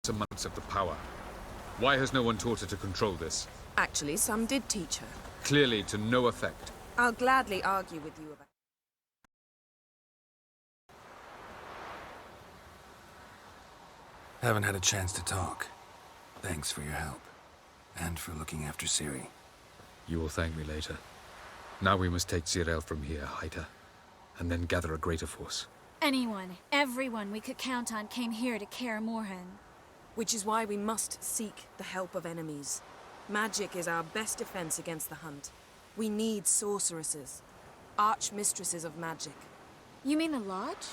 amounts of the power. Why has no one taught her to control this? Actually, some did teach her. Clearly to no effect. I'll gladly argue with you about... Haven't had a chance to talk. Thanks for your help. And for looking after Ciri. You will thank me later. Now we must take Zireael from here, hide her, and then gather a greater force. Anyone, everyone we could count on came here to Kaer Morhen. Which is why we must seek the help of enemies. Magic is our best defense against the hunt. We need sorceresses. Archmistresses of magic. You mean the Lodge?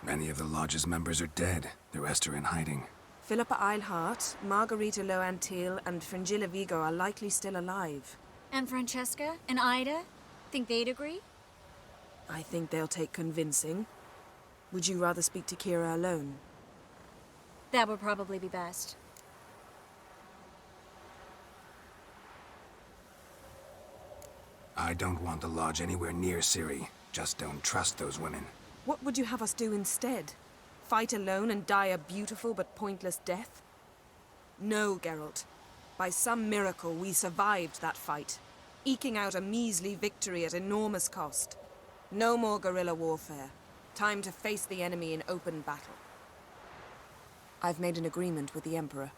Many of the Lodge's members are dead. The rest are in hiding. Philippa Eilhart, Margarita Loantil, and Fringilla Vigo are likely still alive. And Francesca? And Ida? Think they'd agree? I think they'll take convincing. Would you rather speak to Kira alone? That would probably be best. I don't want the Lodge anywhere near Ciri. Just don't trust those women. What would you have us do instead? Fight alone and die a beautiful but pointless death? No, Geralt. By some miracle, we survived that fight, eking out a measly victory at enormous cost. No more guerrilla warfare. Time to face the enemy in open battle. I've made an agreement with the Emperor.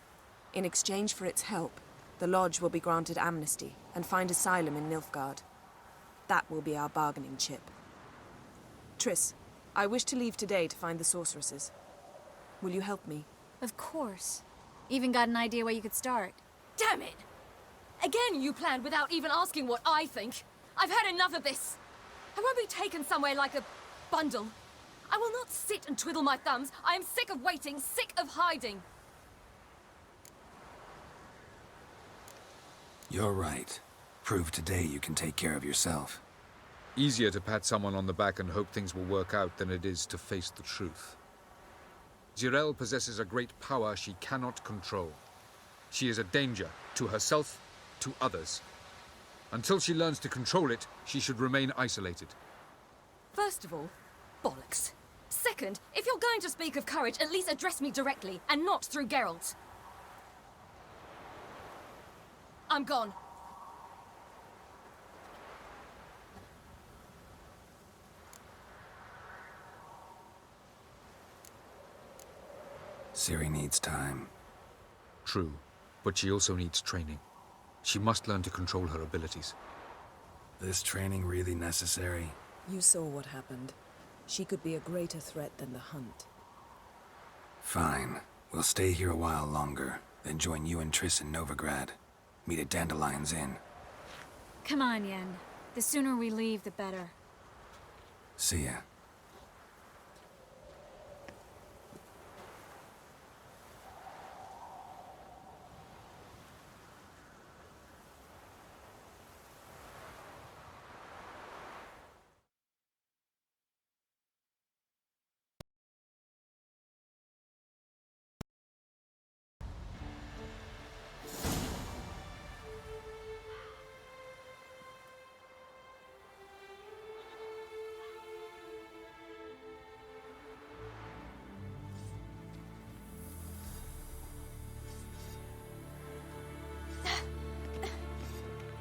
In exchange for its help, the Lodge will be granted amnesty and find asylum in Nilfgaard. That will be our bargaining chip. Triss, I wish to leave today to find the sorceresses. Will you help me? Of course. Even got an idea where you could start. Damn it! Again you planned without even asking what I think. I've had enough of this. I won't be taken somewhere like a bundle. I will not sit and twiddle my thumbs. I am sick of waiting, sick of hiding. You're right. Prove today you can take care of yourself. Easier to pat someone on the back and hope things will work out than it is to face the truth. Zireael possesses a great power she cannot control. She is a danger to herself, to others. Until she learns to control it, she should remain isolated. First of all, bollocks. Second, if you're going to speak of courage, at least address me directly, and not through Geralt. I'm gone. Ciri needs time. True, but she also needs training. She must learn to control her abilities. This training really necessary? You saw what happened. She could be a greater threat than the hunt. Fine. We'll stay here a while longer, then join you and Triss in Novigrad. Meet at Dandelion's Inn. Come on, Yen. The sooner we leave, the better. See ya.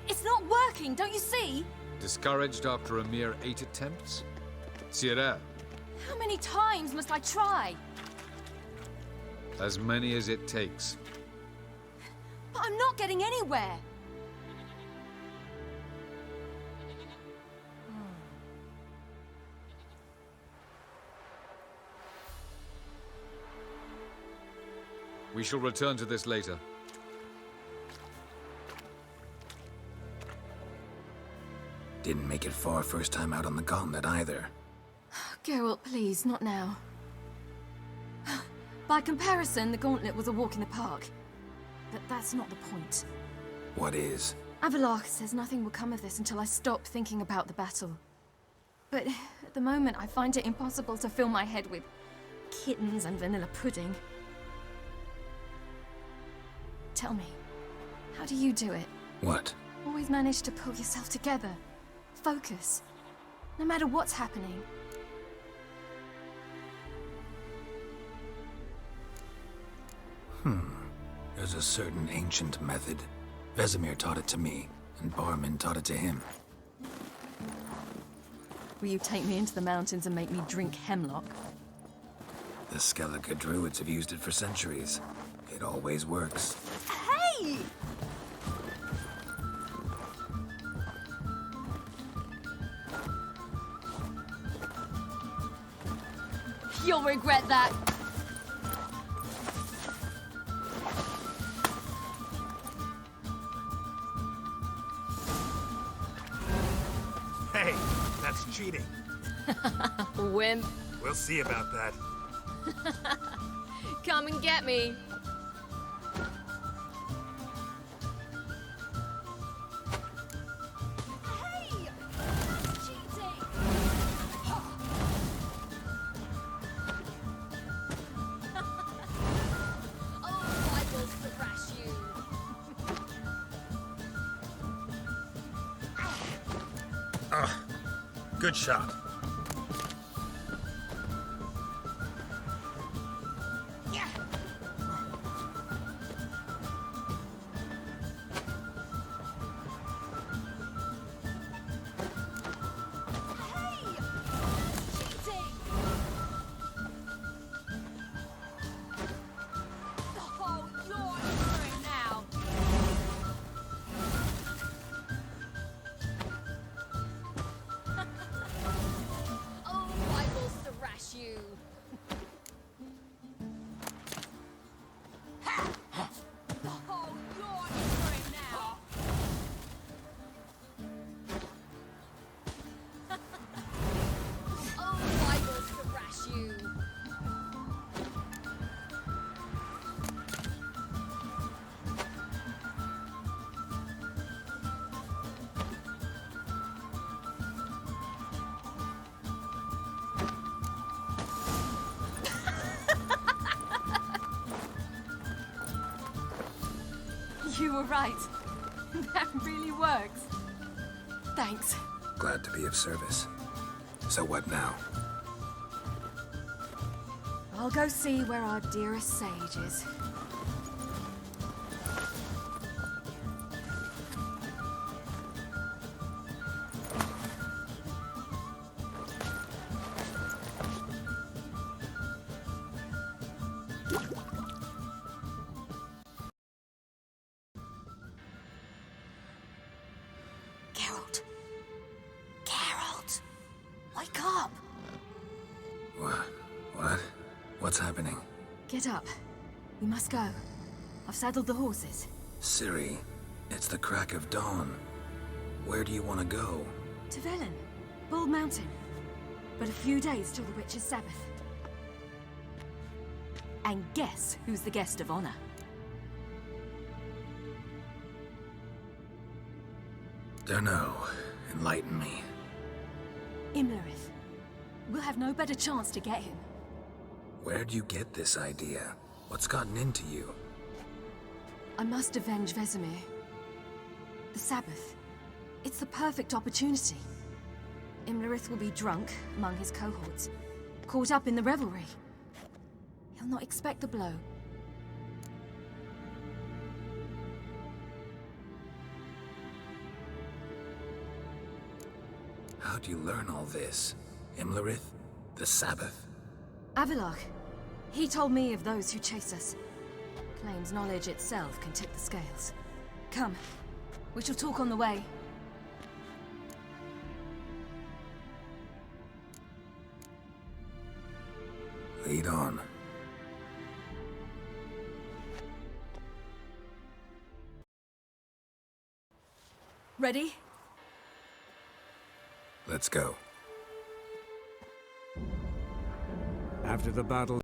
It's not working, don't you see? Discouraged after a mere 8 attempts? Zireael, How many times must I try? as many as it takes. But I'm not getting anywhere. We shall return to this later. Didn't make it far first time out on the gauntlet either. Geralt, please, not now. By comparison, the gauntlet was a walk in the park. But that's not the point. What is? Avallac'h says nothing will come of this until I stop thinking about the battle. But at the moment, I find it impossible to fill my head with kittens and vanilla pudding. Tell me, how do you do it? What? Always manage to pull yourself together. Focus. No matter what's happening. There's a certain ancient method. Vesemir taught it to me, and Barman taught it to him. Will you take me into the mountains and make me drink hemlock? The Skellige druids have used it for centuries. It always works. Hey! You'll regret that. Hey, that's cheating. Wimp. We'll see about that. Come and get me. Hey! That's cheating! Oh, I will thrash you. Good shot. You were right. That really works. Thanks. Glad to be of service. So what now? I'll go see where our dearest sage is. Geralt. Geralt! Wake up! What? What's happening? Get up. We must go. I've saddled the horses. Ciri, it's the crack of dawn. Where do you want to go? To Velen. Bald Mountain. But a few days till the Witch's Sabbath. And guess who's the guest of honor? Dunno. Enlighten me. Imlerith. We'll have no better chance to get him. Where'd you get this idea? What's gotten into you? I must avenge Vesemir. The Sabbath. It's the perfect opportunity. Imlerith will be drunk among his cohorts, caught up in the revelry. He'll not expect the blow. How'd you learn all this? Imlerith? The Sabbath? Avilark. He told me of those who chase us. Claims knowledge itself can tip the scales. Come. We shall talk on the way. Lead on. Ready? Let's go. After the battle,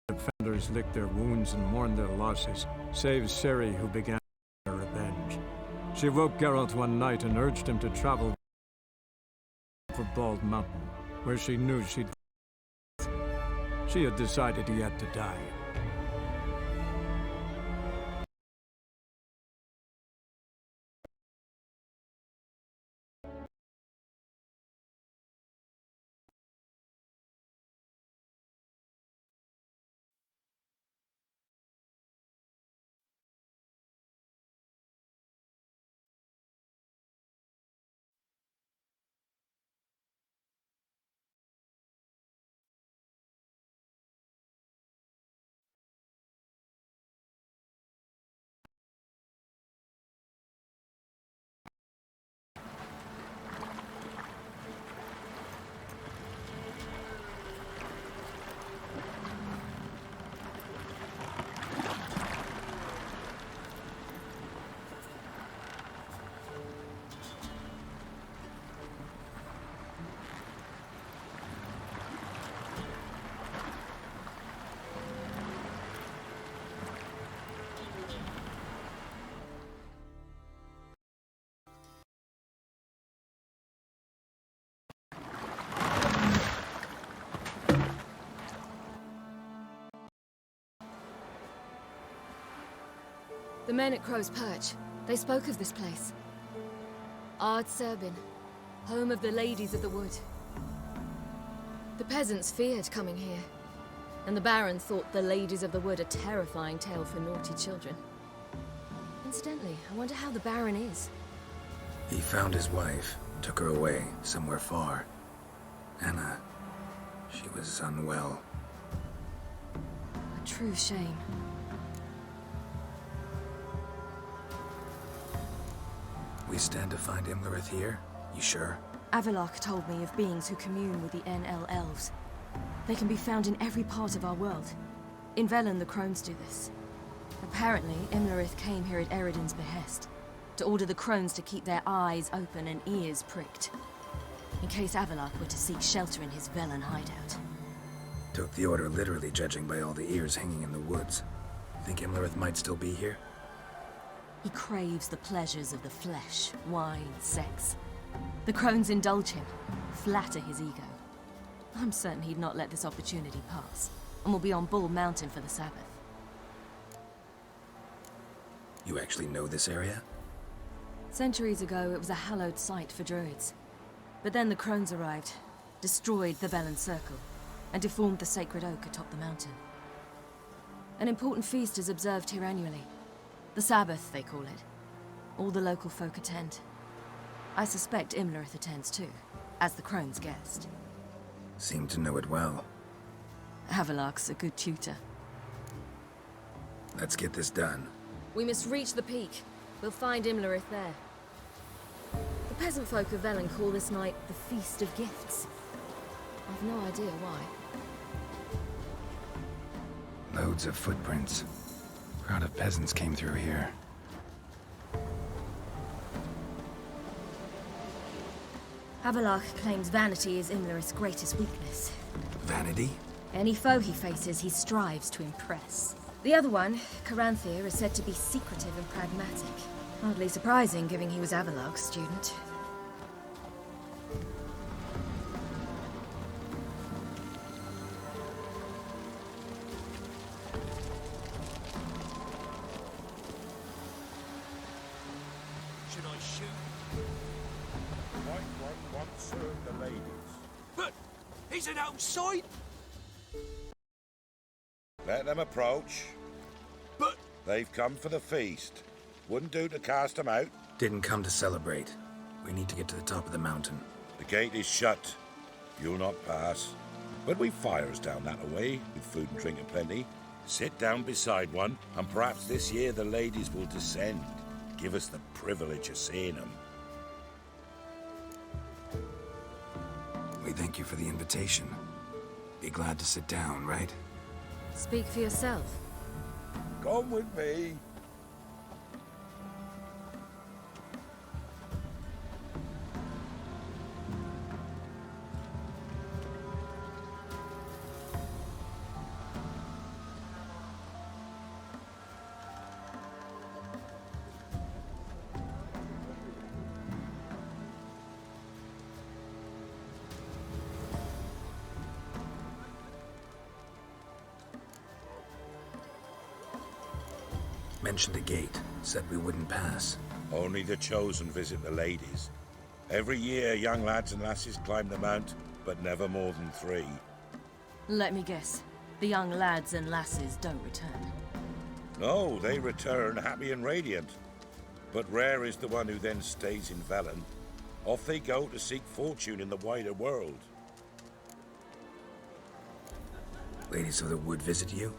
the defenders licked their wounds and mourned their losses, save Ciri, who began her revenge. She woke Geralt one night and urged him to travel for Bald Mountain, where she knew she'd... She had decided he had to die. The men at Crow's Perch, they spoke of this place. Ard Serbin, home of the Ladies of the Wood. The peasants feared coming here, and the Baron thought the Ladies of the Wood a terrifying tale for naughty children. Incidentally, I wonder how the Baron is. He found his wife, took her away, somewhere far. Anna, she was unwell. A true shame. We stand to find Imlerith here? You sure? Avalok told me of beings who commune with the NL Elves. They can be found in every part of our world. In Velen, the Crones do this. Apparently, Imlerith came here at Eredin's behest, to order the Crones to keep their eyes open and ears pricked, in case Avalok were to seek shelter in his Velen hideout. Took the order literally, judging by all the ears hanging in the woods. Think Imlerith might still be here? He craves the pleasures of the flesh, wine, sex. The Crones indulge him, flatter his ego. I'm certain he'd not let this opportunity pass, and will be on Bull Mountain for the Sabbath. You actually know this area? Centuries ago, it was a hallowed site for druids. But then the Crones arrived, destroyed the Velen Circle, and deformed the sacred oak atop the mountain. An important feast is observed here annually. The Sabbath, they call it. All the local folk attend. I suspect Imlerith attends too, as the Crone's guest. Seem to know it well. Avalok's a good tutor. Let's get this done. We must reach the peak. We'll find Imlerith there. The peasant folk of Velen call this night the Feast of Gifts. I've no idea why. Loads of footprints. Crowd of peasants came through here. Avalok claims vanity is Imlerith's greatest weakness. Vanity? Any foe he faces, he strives to impress. The other one, Caranthir, is said to be secretive and pragmatic. Hardly surprising, given he was Avalok's student. Should I shoot? White one once served the ladies. But he's an outside. Let them approach. But They've come for the feast. Wouldn't do to cast them out. Didn't come to celebrate. We need to get to the top of the mountain. The gate is shut. You'll not pass. But we've fires down that away, with food and drink aplenty. Sit down beside one, and perhaps this year the ladies will descend. Give us the privilege of seeing them. We thank you for the invitation. Be glad to sit down, right? Speak for yourself. Come with me. Mentioned a gate. Said we wouldn't pass. Only the chosen visit the ladies. Every year, young lads and lasses climb the mount, but never more than 3. Let me guess. The young lads and lasses don't return. No, they return happy and radiant. But rare is the one who then stays in Velen. Off they go to seek fortune in the wider world. Ladies of the Wood visit you?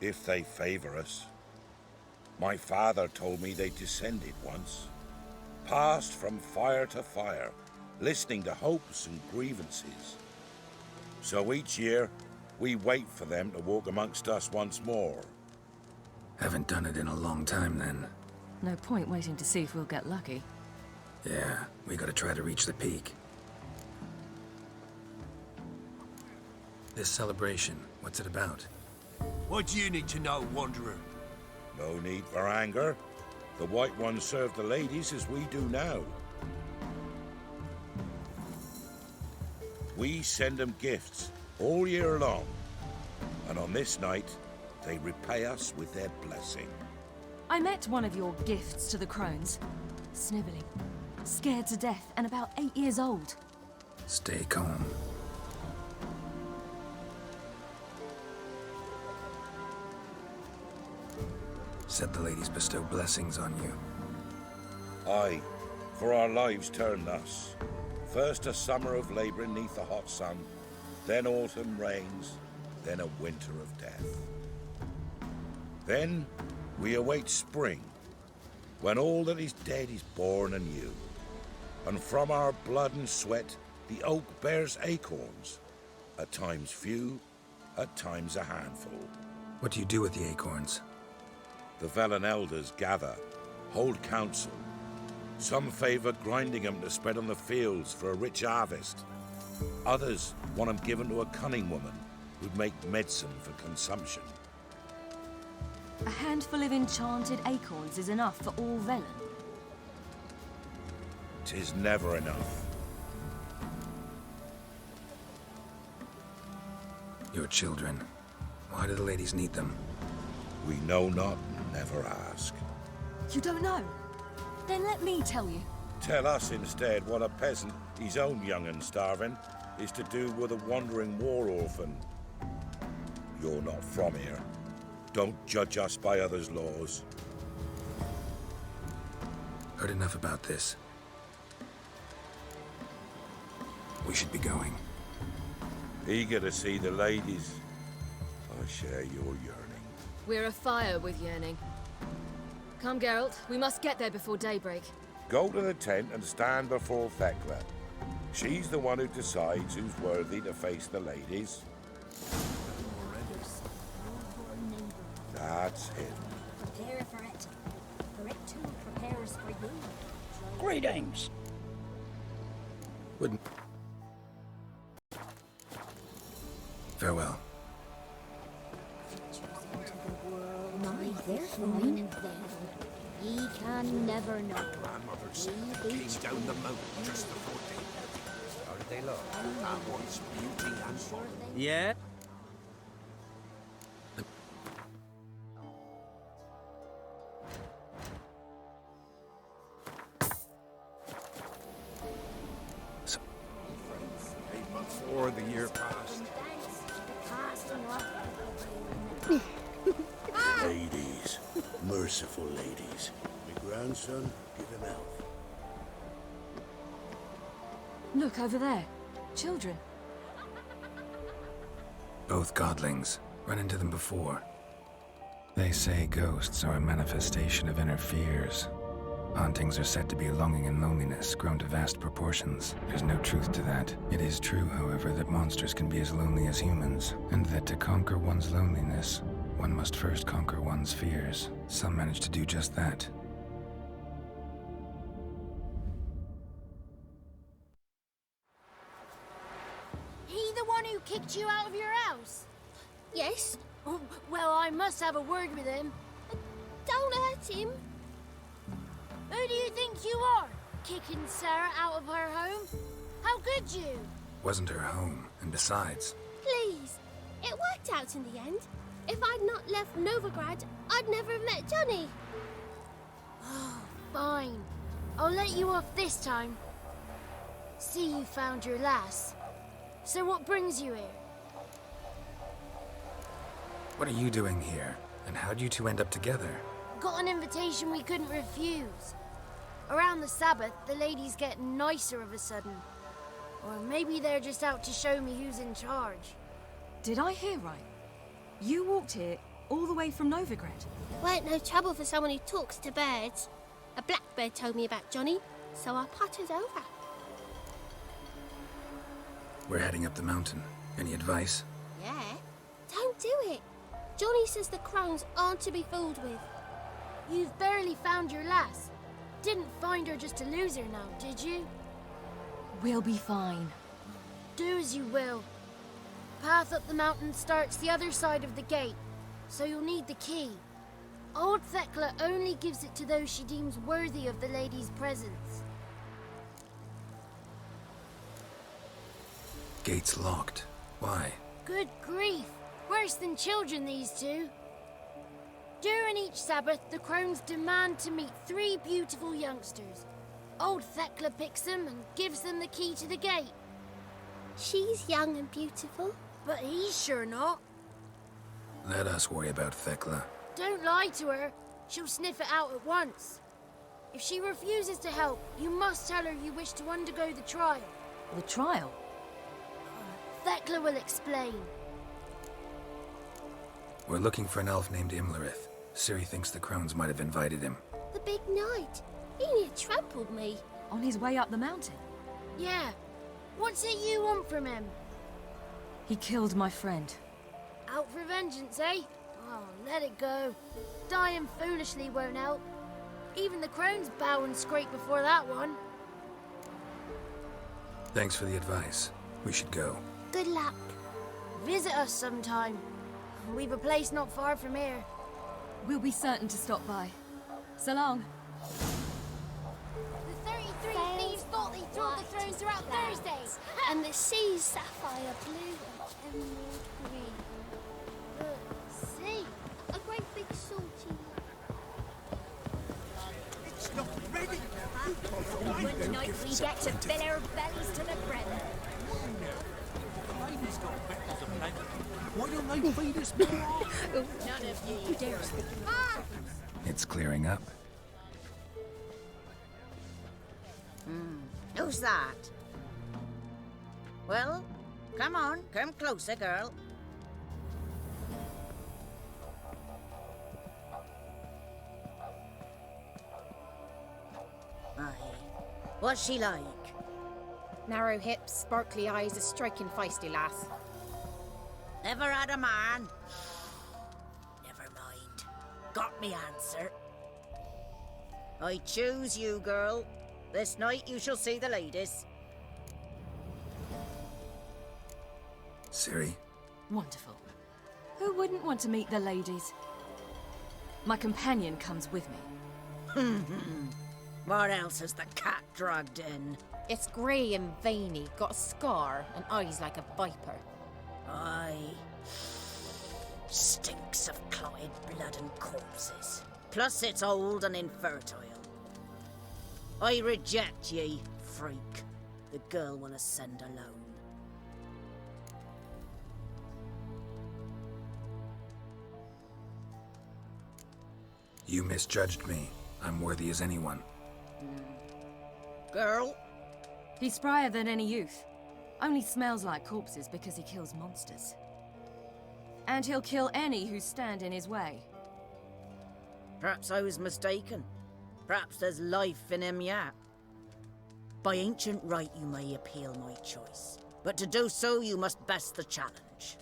If they favor us. My father told me they descended once. Passed from fire to fire, listening to hopes and grievances. So each year, we wait for them to walk amongst us once more. Haven't done it in a long time, then. No point waiting to see if we'll get lucky. Yeah, we gotta try to reach the peak. This celebration, what's it about? what do you need to know, Wanderer? No need for anger. The White Ones serve the ladies as we do now. We send them gifts all year long. And on this night, they repay us with their blessing. I met one of your gifts to the crones. Snivelling. Scared to death and about 8 years old. Stay calm. Said the ladies bestow blessings on you. Aye, for our lives turned thus. First a summer of labouring neath the hot sun, then autumn rains, then a winter of death. Then we await spring, when all that is dead is born anew. And from our blood and sweat the oak bears acorns, at times few, at times a handful. What do you do with the acorns? The Velen elders gather, hold council. Some favour grinding them to spread on the fields for a rich harvest. Others want them given to a cunning woman who'd make medicine for consumption. A handful of enchanted acorns is enough for all Velen. 'Tis never enough. Your children. Why do the ladies need them? We know not and never ask. You don't know? Then let me tell you. Tell us instead what a peasant, his own young and starving, is to do with a wandering war orphan. You're not from here. Don't judge us by others' laws. Heard enough about this. We should be going. Eager to see the ladies. I share your yearning. We're afire with yearning. Come, Geralt. We must get there before daybreak. Go to the tent and stand before Thekla. She's the one who decides who's worthy to face the ladies. That's him. Prepare for it. For it too prepares for you. Greetings. Wouldn't. Farewell. My, they're fine then. Ye can never know. Grandmother said they came down the mountain just before daybreak. How did they look? That one's beauty and fun. Yeah? Before the year passed. Ladies, merciful ladies. My grandson, give him health. Look over there. Children. Both godlings. Run into them before. They say ghosts are a manifestation of inner fears. Hauntings are said to be longing and loneliness grown to vast proportions. There's no truth to that. It is true, however, that monsters can be as lonely as humans, and that to conquer one's loneliness, one must first conquer one's fears. Some manage to do just that. He the one who kicked you out of your house? Yes. Oh, well, I must have a word with him. Don't hurt him. Who do you think you are? Kicking Sarah out of her home? How could you? Wasn't her home, and besides... Please. It worked out in the end. If I'd not left Novigrad, I'd never have met Johnny. Oh, fine. I'll let you off this time. See, you found your lass. So what brings you here? What are you doing here? And how'd you two end up together? Got an invitation we couldn't refuse. Around the Sabbath, the ladies get nicer of a sudden. Or maybe they're just out to show me who's in charge. Did I hear right? You walked here all the way from Novigrad? Weren't no trouble for someone who talks to birds. A blackbird told me about Johnny, so I pottered over. We're heading up the mountain. Any advice? Yeah? Don't do it. Johnny says the crones aren't to be fooled with. You've barely found your lass. Didn't find her just to lose her now, did you? We'll be fine. Do as you will. Path up the mountain starts the other side of the gate, so you'll need the key. Old Thekla only gives it to those she deems worthy of the lady's presence. Gate's locked. Why? Good grief! Worse than children, these two. During each Sabbath, the crones demand to meet 3 beautiful youngsters. Old Thekla picks them and gives them the key to the gate. She's young and beautiful. But he's sure not. Let us worry about Thekla. Don't lie to her. She'll sniff it out at once. If she refuses to help, you must tell her you wish to undergo the trial. The trial? Thekla will explain. We're looking for an elf named Imlerith. Ciri thinks the crones might have invited him. The big knight. He near trampled me. On his way up the mountain? Yeah. What's it you want from him? He killed my friend. Out for vengeance, eh? Oh, let it go. Dying foolishly won't help. Even the crones bow and scrape before that one. Thanks for the advice. We should go. Good luck. Visit us sometime. We've a place not far from here. We'll be certain to stop by. So long. The 33 thieves thought they threw the thrones throughout Thursday. And the sea's sapphire blue and emerald green. See? A great big salty. It's not ready. One night we get to fill our bellies to the brim. Lady's got better than plenty. Why don't they feed us more? None of you dare speak. It's clearing up. Who's that? Well, come on, come closer, girl. Aye. What's she like? Narrow hips, sparkly eyes, a striking feisty lass. Never had a man? Never mind. Got me answer. I choose you, girl. This night you shall see the ladies. Ciri? Wonderful. Who wouldn't want to meet the ladies? My companion comes with me. What else has the cat dragged in? It's grey and veiny, got a scar, and eyes like a viper. Aye. Stinks of clotted blood and corpses. Plus it's old and infertile. I reject ye, freak. The girl will ascend alone. You misjudged me. I'm worthy as anyone. Girl? He's sprier than any youth. Only smells like corpses because he kills monsters. And he'll kill any who stand in his way. Perhaps I was mistaken. Perhaps there's life in him yet. By ancient right you may appeal my choice. But to do so you must best the challenge.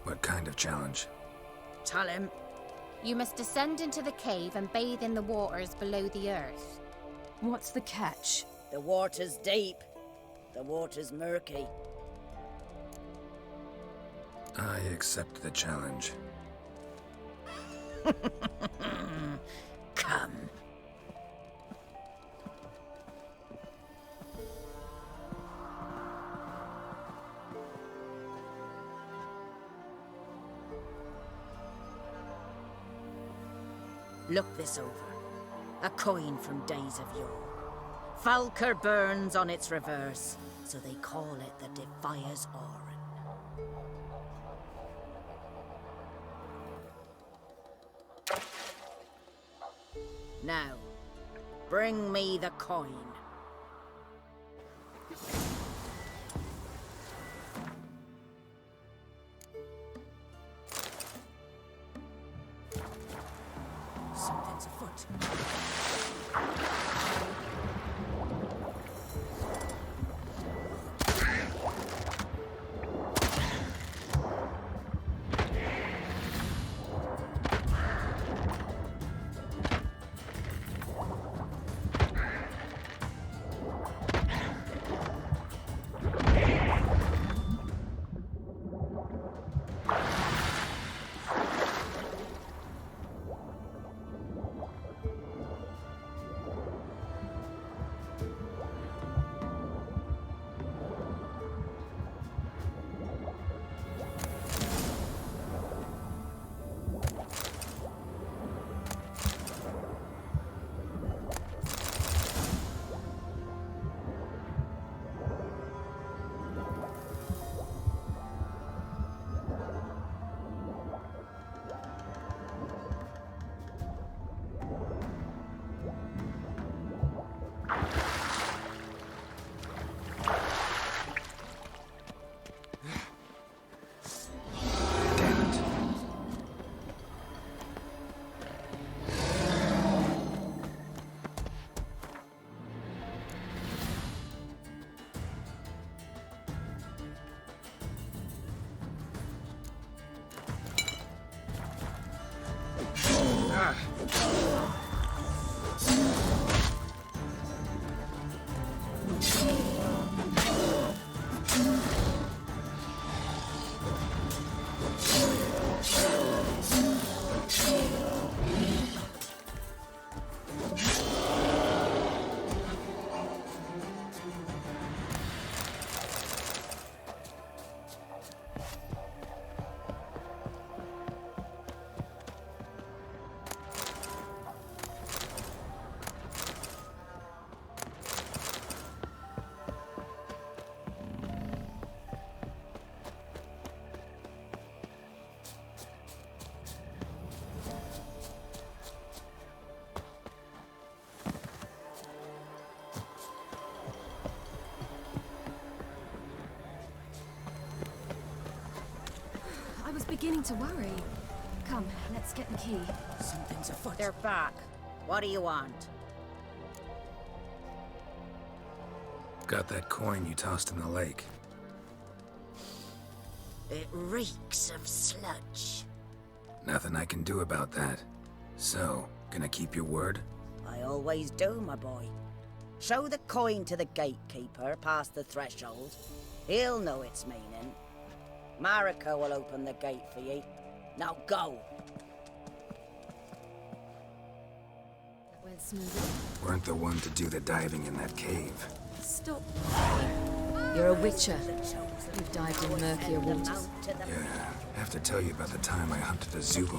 What kind of challenge? Tell him. You must descend into the cave and bathe in the waters below the earth. What's the catch? The water's deep. The water's murky. I accept the challenge. Come. Look this over. A coin from days of yore. Falker burns on its reverse, so they call it the Defier's Oran. Now, bring me the coin. Something's afoot. I was beginning to worry. Come, let's get the key. Something's afoot. They're back. What do you want? Got that coin you tossed in the lake. It reeks of sludge. Nothing I can do about that. So, gonna keep your word? I always do, my boy. Show the coin to the gatekeeper past the threshold. He'll know its meaning. Marika will open the gate for you. Now go! That went smoothly. Weren't the one to do the diving in that cave. Stop. You're a witcher. You've dived in murkier waters. Yeah, I have to tell you about the time I hunted a Zulu.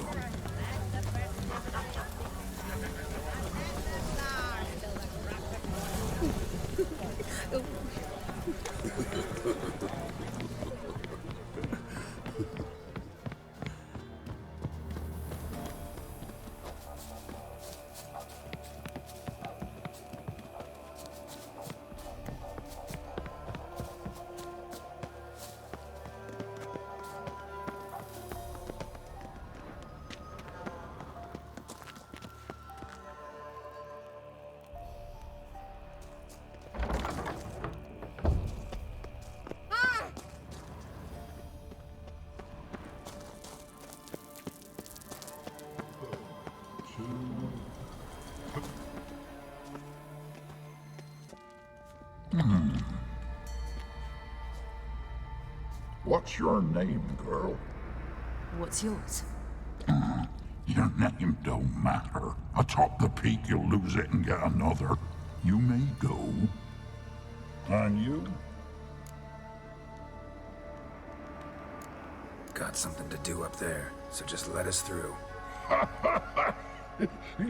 What's your name, girl? What's yours? Your name don't matter. Atop the peak, you'll lose it and get another. You may go. And you? Got something to do up there, so just let us through.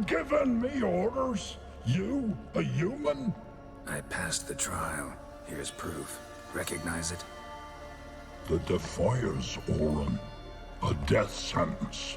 Giving me orders? You, a human? I passed the trial. Here's proof. Recognize it? The Defiers, Orin. A death sentence.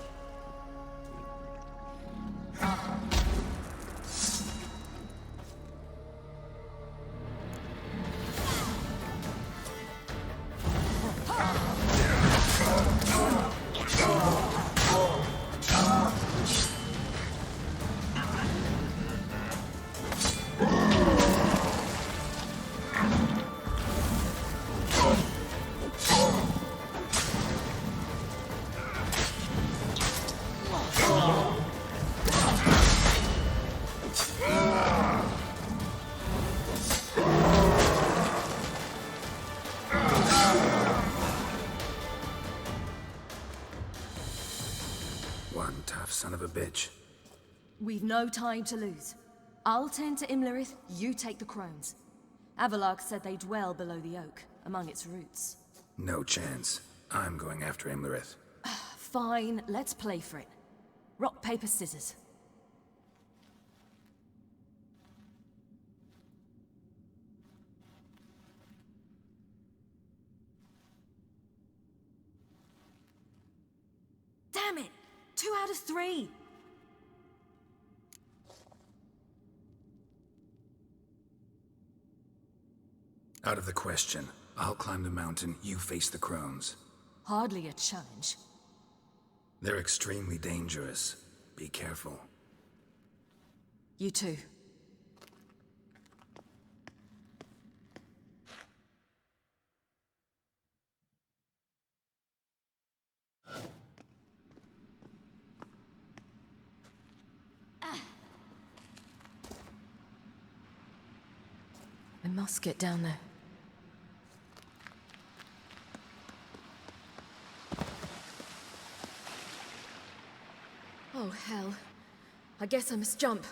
One tough son of a bitch. We've no time to lose. I'll tend to Imlerith, you take the crones. Avalark said they dwell below the oak, among its roots. No chance. I'm going after Imlerith. Fine, let's play for it. Rock, paper, scissors. Damn it! 2 out of 3! Out of the question. I'll climb the mountain, you face the crones. Hardly a challenge. They're extremely dangerous. Be careful. You too. must get down there. Oh, hell. I guess I must jump.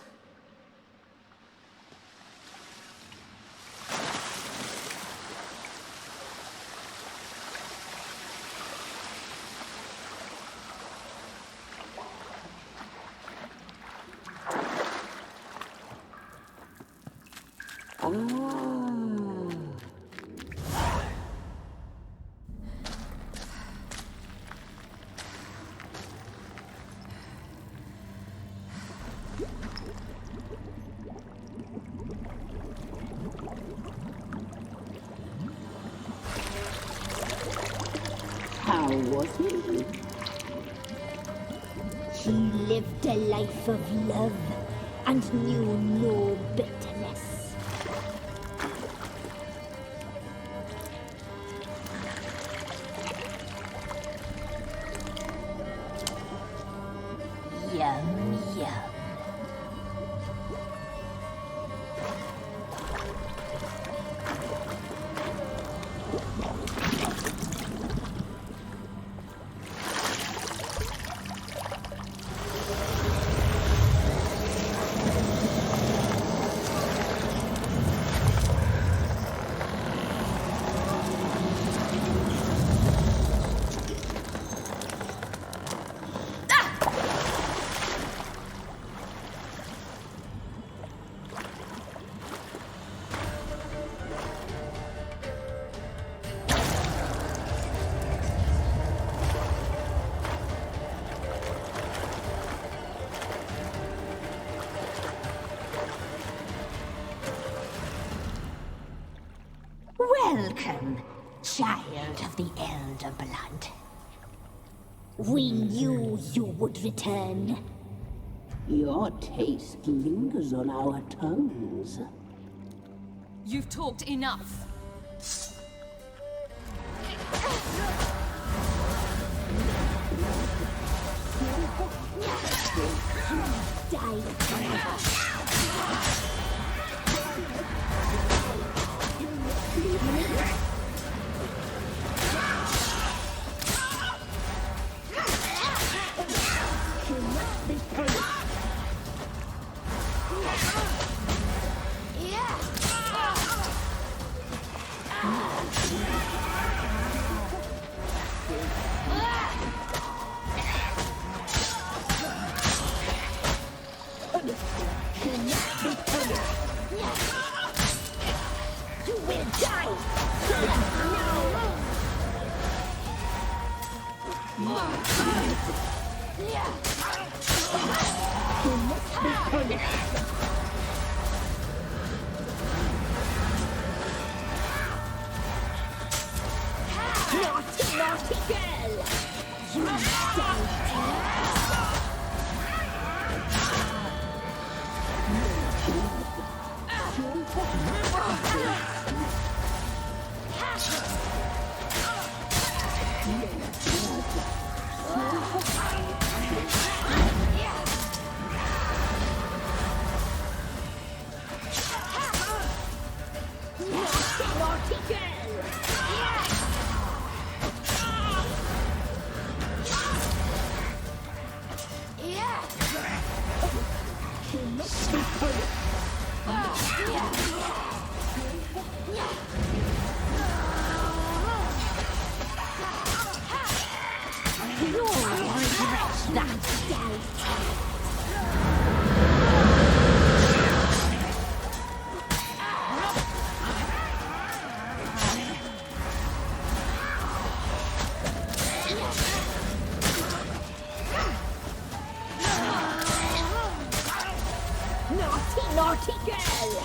How was he? He lived a life of love and knew no bitterness. Yum, yum. Welcome, child of the Elder Blood. We knew you would return. Your taste lingers on our tongues. You've talked enough. Naughty girl! You naughty girl! Naughty girl!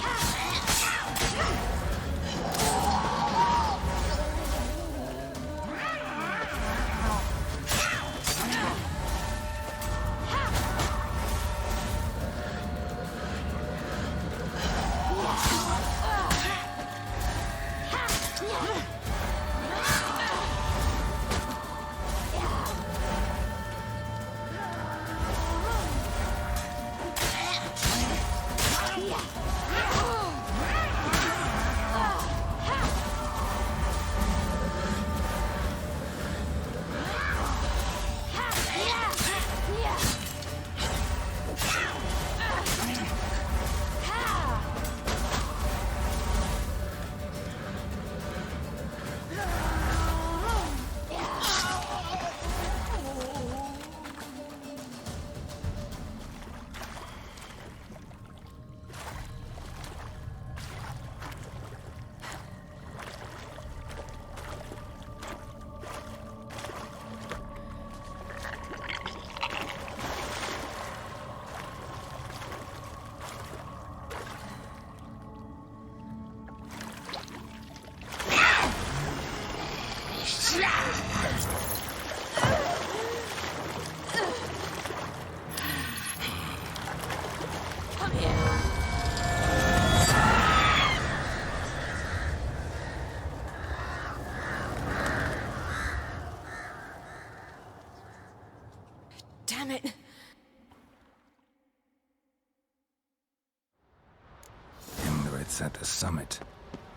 It's at the summit.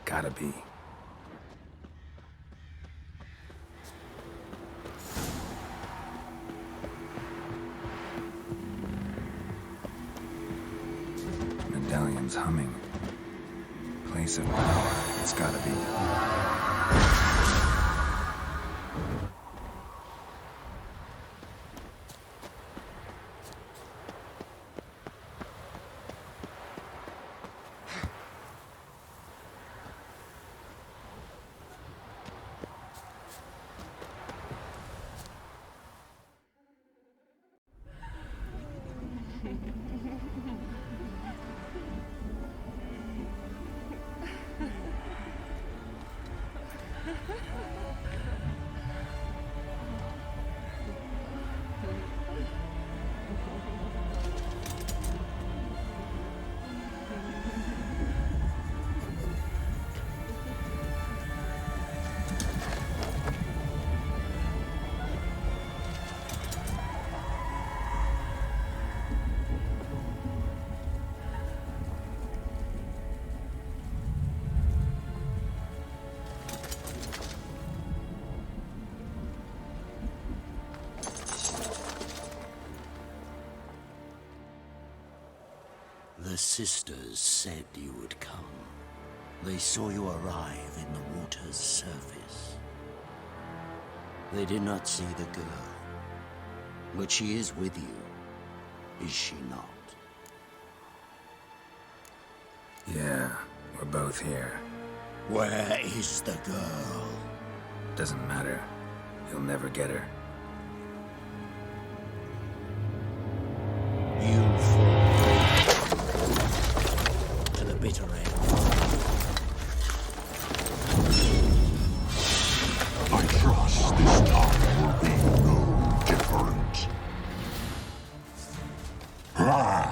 Gotta be. Medallion's humming. Place of power. It's gotta be. The sisters said you would come. They saw you arrive in the water's surface. They did not see the girl. But she is with you, is she not? Yeah, we're both here. Where is the girl? Doesn't matter. You'll never get her. You fall to the bitter end. I trust this time will be no different. Ah!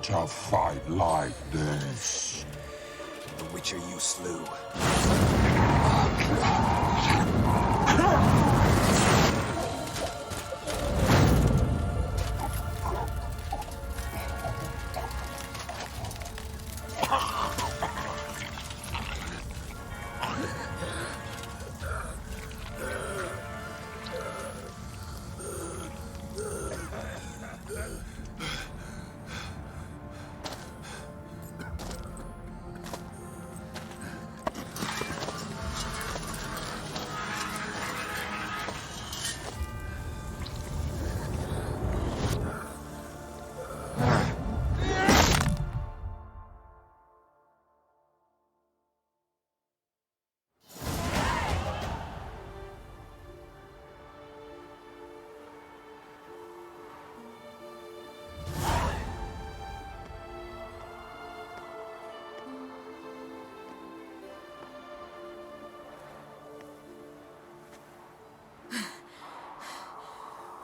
to fight like this. The Witcher you slew.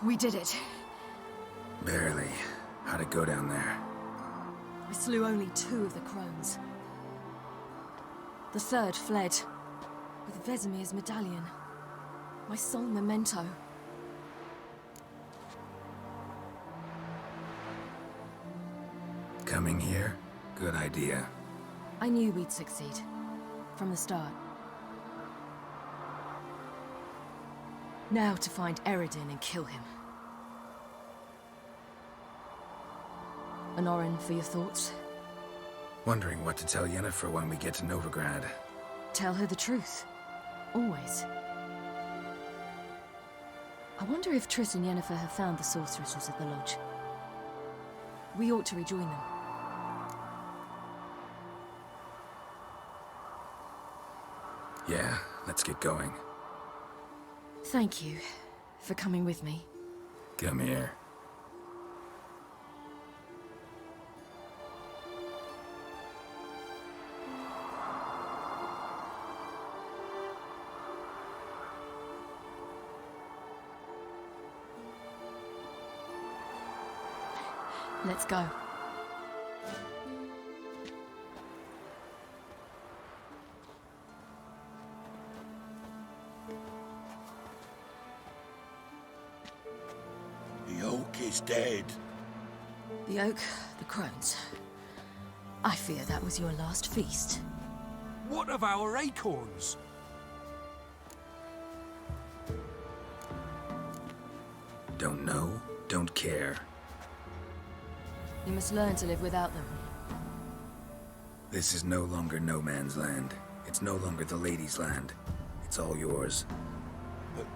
We did it. Barely. How'd it go down there? We slew only 2 of the crones. The 3rd fled, with Vesemir's medallion. My sole memento. Coming here? Good idea. I knew we'd succeed. From the start. Now to find Eredin and kill him. Honorin, for your thoughts? Wondering what to tell Yennefer when we get to Novigrad. Tell her the truth. Always. I wonder if Triss and Yennefer have found the sorceresses at the lodge. We ought to rejoin them. Yeah, let's get going. Thank you for coming with me. Come here. Let's go. The oak is dead. The oak, the crones. I fear that was your last feast. What of our acorns? Don't know, don't care. You must learn to live without them. This is no longer no man's land. It's no longer the lady's land. It's all yours. But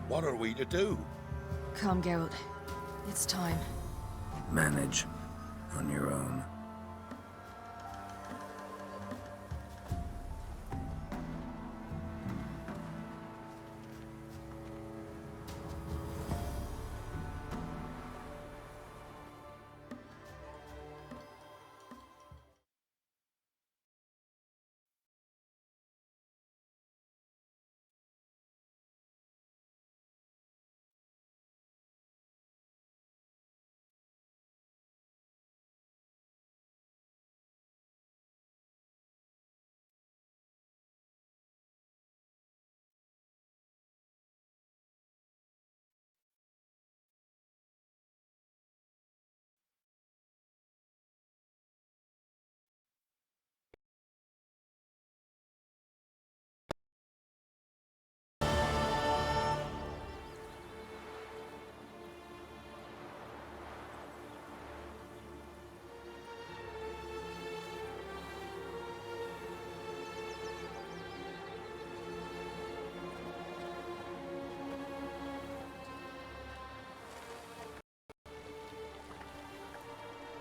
what are we to do? Come, Geralt. It's time. Manage. On your own.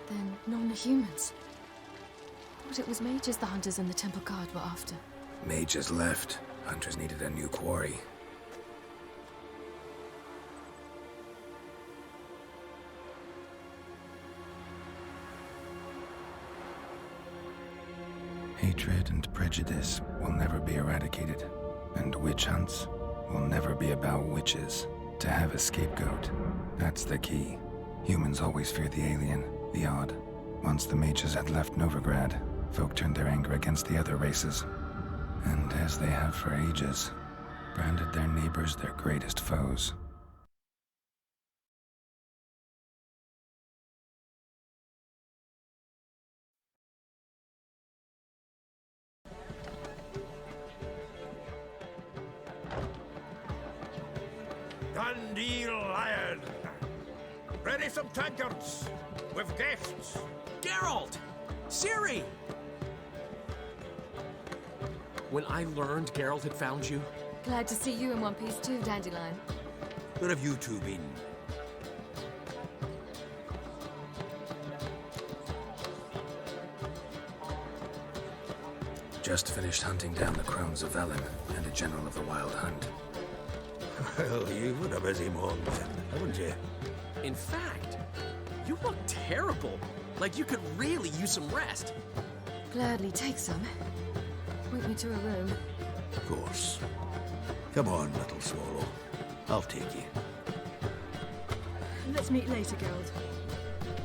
Then none are humans. Thought it was mages the hunters and the temple guard were after. Mages left. Hunters needed a new quarry. Hatred and prejudice will never be eradicated, and witch hunts will never be about witches. To have a scapegoat, that's the key. Humans always fear the alien, the odd, Once the mages had left Novigrad, folk turned their anger against the other races. And as they have for ages, branded their neighbors their greatest foes. Dandelion! Ready some tankards with guests. Geralt! Ciri! When I learned Geralt had found you... Glad to see you in one piece too, Dandelion. Where have you two been? Just finished hunting down the crones of Velen and a general of the Wild Hunt. Well, you've had a busy morning, haven't you? In fact, you look terrible. Like you could really use some rest. Gladly take some. Point me to a room. Of course. Come on, little swallow. I'll take you. Let's meet later, Geralt.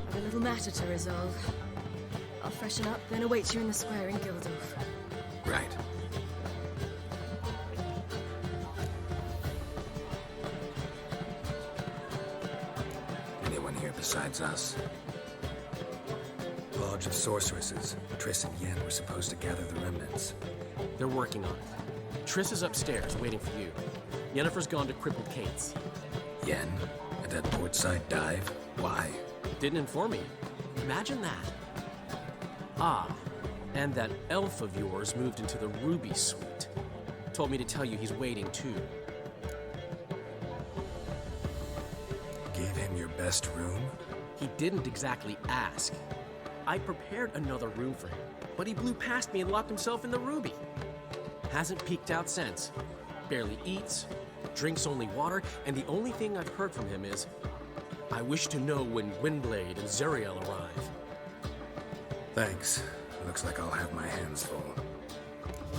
I've a little matter to resolve. I'll freshen up, then await you in the square in Gildorf. Right. Anyone here besides us? Lodge of Sorceresses. Triss and Yen were supposed to gather the remnants. They're working on it. Triss is upstairs, waiting for you. Yennefer's gone to Crippled Kate's. Yen? At that portside dive? Why? Didn't inform me. Imagine that. Ah, and that elf of yours moved into the Ruby Suite. Told me to tell you he's waiting too. Gave him your best room? He didn't exactly ask. I prepared another room for him, but he blew past me and locked himself in the Ruby. Hasn't peeked out since. Barely eats, drinks only water, and the only thing I've heard from him is, I wish to know when Windblade and Zariel arrive. Thanks. Looks like I'll have my hands full.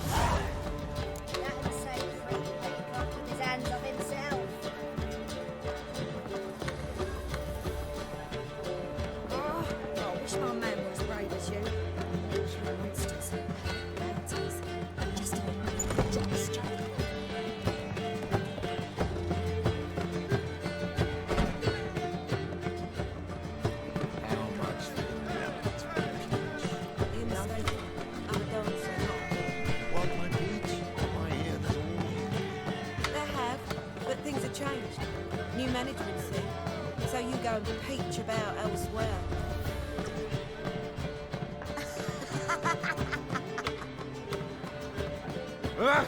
That'd say Free Peacock with his hands of himself. Oh, I wish my man was brave as you. Monsters. Bounties. Just a gesture. Changed. New management, see? So you go and peach about elsewhere. Ah!